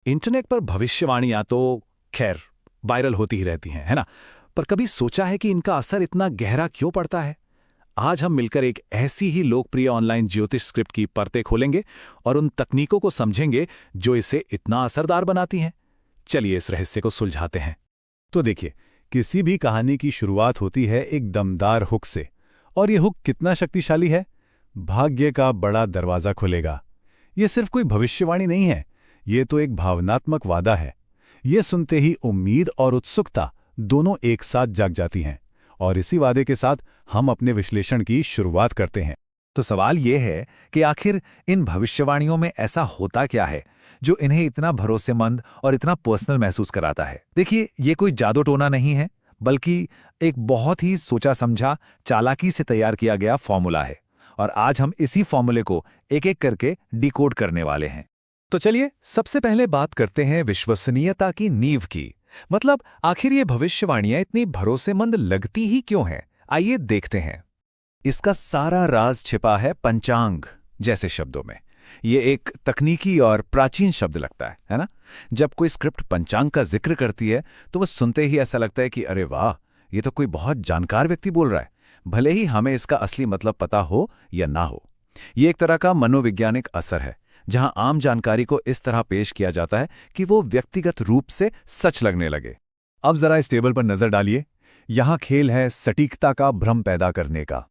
Internet पर भविष्यवाणियां तो खैर वायरल होती ही रहती हैं, है ना? पर कभी सोचा है कि इनका असर इतना गहरा क्यों पड़ता है? आज हम मिलकर एक ऐसी ही लोकप्रिय ऑनलाइन ज्योतिष स्क्रिप्ट की परतें खोलेंगे और उन तकनीकों को समझेंगे जो इसे इतना असरदार बनाती हैं। चलिए इस रहस्य को सुलझाते हैं। तो देखिए, किसी भी कहानी की शुरुआत होती है एक दमदार हुक से। और ये हुक कितना शक्तिशाली है? भाग्य का बड़ा दरवाजा खुलेगा। ये सिर्फ कोई भविष्यवाणी नहीं है, ये तो एक भावनात्मक वादा है। ये सुनते ही उम्मीद और उत्सुकता दोनों एक साथ जाग जाती हैं। और इसी वादे के साथ हम अपने विश्लेषण की शुरुआत करते हैं। तो सवाल यह है कि आखिर इन भविष्यवाणियों में ऐसा होता क्या है जो इन्हें इतना भरोसेमंद और इतना पर्सनल महसूस कराता है? देखिए, ये कोई जादू टोना नहीं है, बल्कि एक बहुत ही सोचा समझा, चालाकी से तैयार किया गया फॉर्मूला है। और आज हम इसी फॉर्मूले को एक एक करके डिकोड करने वाले हैं। तो चलिए सबसे पहले बात करते हैं विश्वसनीयता की नींव की। मतलब आखिर ये भविष्यवाणियां इतनी भरोसेमंद लगती ही क्यों हैं? आइए देखते हैं। इसका सारा राज छिपा है पंचांग जैसे शब्दों में। ये एक तकनीकी और प्राचीन शब्द लगता है ना? जब कोई स्क्रिप्ट पंचांग का जिक्र करती है तो वह सुनते ही ऐसा लगता है कि अरे वाह, ये तो कोई बहुत जानकार व्यक्ति बोल रहा है, भले ही हमें इसका असली मतलब पता हो या ना हो। ये एक तरह का मनोवैज्ञानिक असर है, जहां आम जानकारी को इस तरह पेश किया जाता है कि वो व्यक्तिगत रूप से सच लगने लगे। अब जरा इस टेबल पर नजर डालिए। यहाँ खेल है सटीकता का भ्रम पैदा करने का।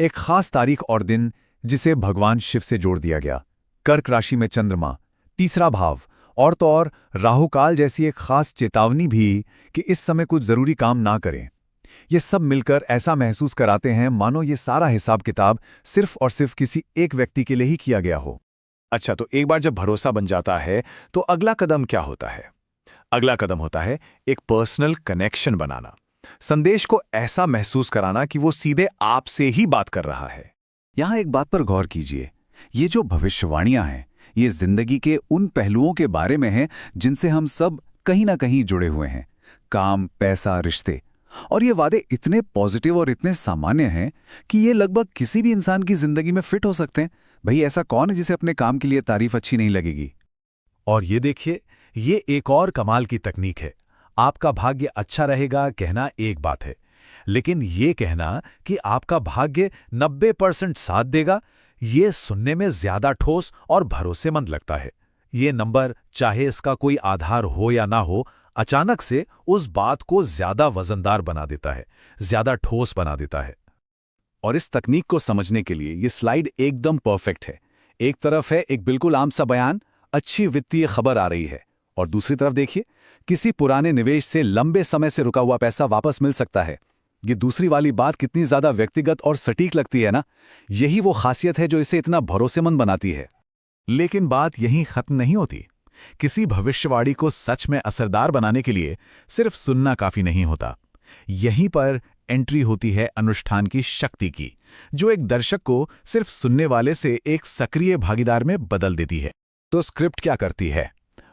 एक खास तारीख और दिन जिसे भगवान शिव से जोड़ दिया गया, कर्क राशि में चंद्रमा, तीसरा भाव, और तो और राहुकाल जैसी एक खास चेतावनी भी कि इस समय कुछ जरूरी काम ना करें। ये सब मिलकर ऐसा महसूस कराते हैं मानो ये सारा हिसाब किताब सिर्फ और सिर्फ किसी एक व्यक्ति के लिए ही किया गया हो। अच्छा, तो एक बार जब भरोसा बन जाता है तो अगला कदम क्या होता है? अगला कदम होता है एक पर्सनल कनेक्शन बनाना। संदेश को ऐसा महसूस कराना कि वो सीधे आपसे ही बात कर रहा है। यहां एक बात पर गौर कीजिए, ये जो भविष्यवाणियां हैं, ये जिंदगी के उन पहलुओं के बारे में हैं जिनसे हम सब कहीं ना कहीं जुड़े हुए हैं। काम, पैसा, रिश्ते। और ये वादे इतने पॉजिटिव और इतने सामान्य हैं कि ये लगभग किसी भी इंसान की जिंदगी में फिट हो सकते हैं। भाई, ऐसा कौन है जिसे अपने काम के लिए तारीफ अच्छी नहीं लगेगी? और ये देखिए, ये एक और कमाल की तकनीक है। आपका भाग्य अच्छा रहेगा कहना एक बात है, लेकिन ये कहना कि आपका भाग्य 90% साथ देगा, ये सुनने में ज्यादा ठोस और भरोसेमंद लगता है। ये नंबर, चाहे इसका कोई आधार हो या ना हो, अचानक से उस बात को ज्यादा वजनदार बना देता है, ज्यादा ठोस बना देता है। और इस तकनीक को समझने के लिए ये स्लाइड एकदम परफेक्ट है। एक तरफ है एक बिल्कुल आम सा बयान, अच्छी वित्तीय खबर आ रही है, और दूसरी तरफ देखिए, किसी पुराने निवेश से लंबे समय से रुका हुआ पैसा वापस मिल सकता है। ये दूसरी वाली बात कितनी ज्यादा व्यक्तिगत और सटीक लगती है ना? यही वो खासियत है जो इसे इतना भरोसेमंद बनाती है। लेकिन बात यहीं खत्म नहीं होती। किसी भविष्यवाणी को सच में असरदार बनाने के लिए सिर्फ सुनना काफी नहीं होता। यहीं पर एंट्री होती है अनुष्ठान की शक्ति की, जो एक दर्शक को सिर्फ सुनने वाले से एक सक्रिय भागीदार में बदल देती है। तो स्क्रिप्ट क्या करती है?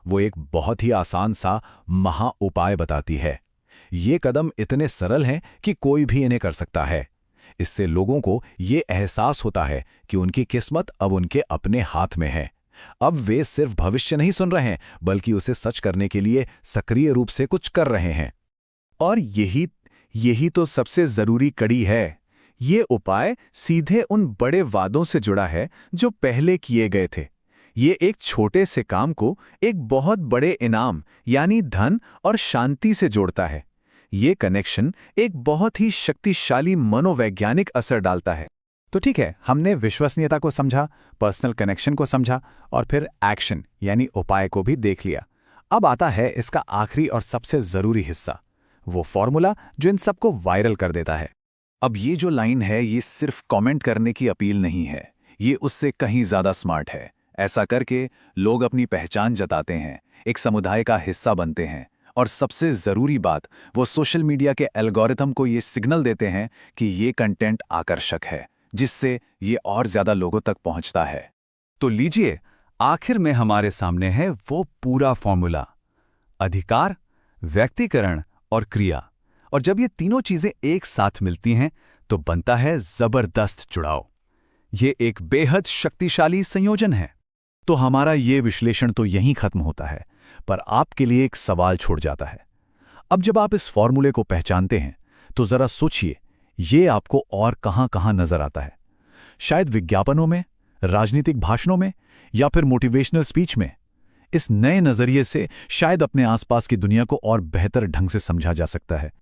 वो एक बहुत ही आसान सा महा उपाय बताती है। ये कदम इतने सरल हैं कि कोई भी इन्हें कर सकता है। इससे लोगों को ये एहसास होता है कि उनकी किस्मत अब उनके अपने हाथ में है। अब वे सिर्फ भविष्य नहीं सुन रहे हैं, बल्कि उसे सच करने के लिए सक्रिय रूप से कुछ कर रहे हैं। और यही तो सबसे जरूरी कड़ी है। ये उपाय सीधे उन बड़े वादों से जुड़ा है जो पहले किए गए थे। ये एक छोटे से काम को एक बहुत बड़े इनाम यानी धन और शांति से जोड़ता है। ये कनेक्शन एक बहुत ही शक्तिशाली मनोवैज्ञानिक असर डालता है। तो ठीक है, हमने विश्वसनीयता को समझा, पर्सनल कनेक्शन को समझा, और फिर एक्शन यानी उपाय को भी देख लिया। अब आता है इसका आखिरी और सबसे जरूरी हिस्सा, वो फॉर्मूला जो इन सबको वायरल कर देता है। अब ये जो लाइन है, ये सिर्फ कमेंट करने की अपील नहीं है, ये उससे कहीं ज्यादा स्मार्ट है। ऐसा करके लोग अपनी पहचान जताते हैं, एक समुदाय का हिस्सा बनते हैं, और सबसे जरूरी बात, वो सोशल मीडिया के एल्गोरिथम को ये सिग्नल देते हैं कि ये कंटेंट आकर्षक है, जिससे ये और ज्यादा लोगों तक पहुंचता है। तो लीजिए, आखिर में हमारे सामने है वो पूरा फॉर्मूला: अधिकार, व्यक्तिकरण और क्रिया। और जब ये तीनों चीजें एक साथ मिलती हैं तो बनता है जबरदस्त जुड़ाव। ये एक बेहद शक्तिशाली संयोजन है। तो हमारा ये विश्लेषण तो यहीं खत्म होता है, पर आपके लिए एक सवाल छोड़ जाता है। अब जब आप इस फॉर्मूले को पहचानते हैं तो जरा सोचिए, ये आपको और कहां-कहां नजर आता है? शायद विज्ञापनों में, राजनीतिक भाषणों में, या फिर मोटिवेशनल स्पीच में। इस नए नजरिए से शायद अपने आसपास की दुनिया को और बेहतर ढंग से समझा जा सकता है।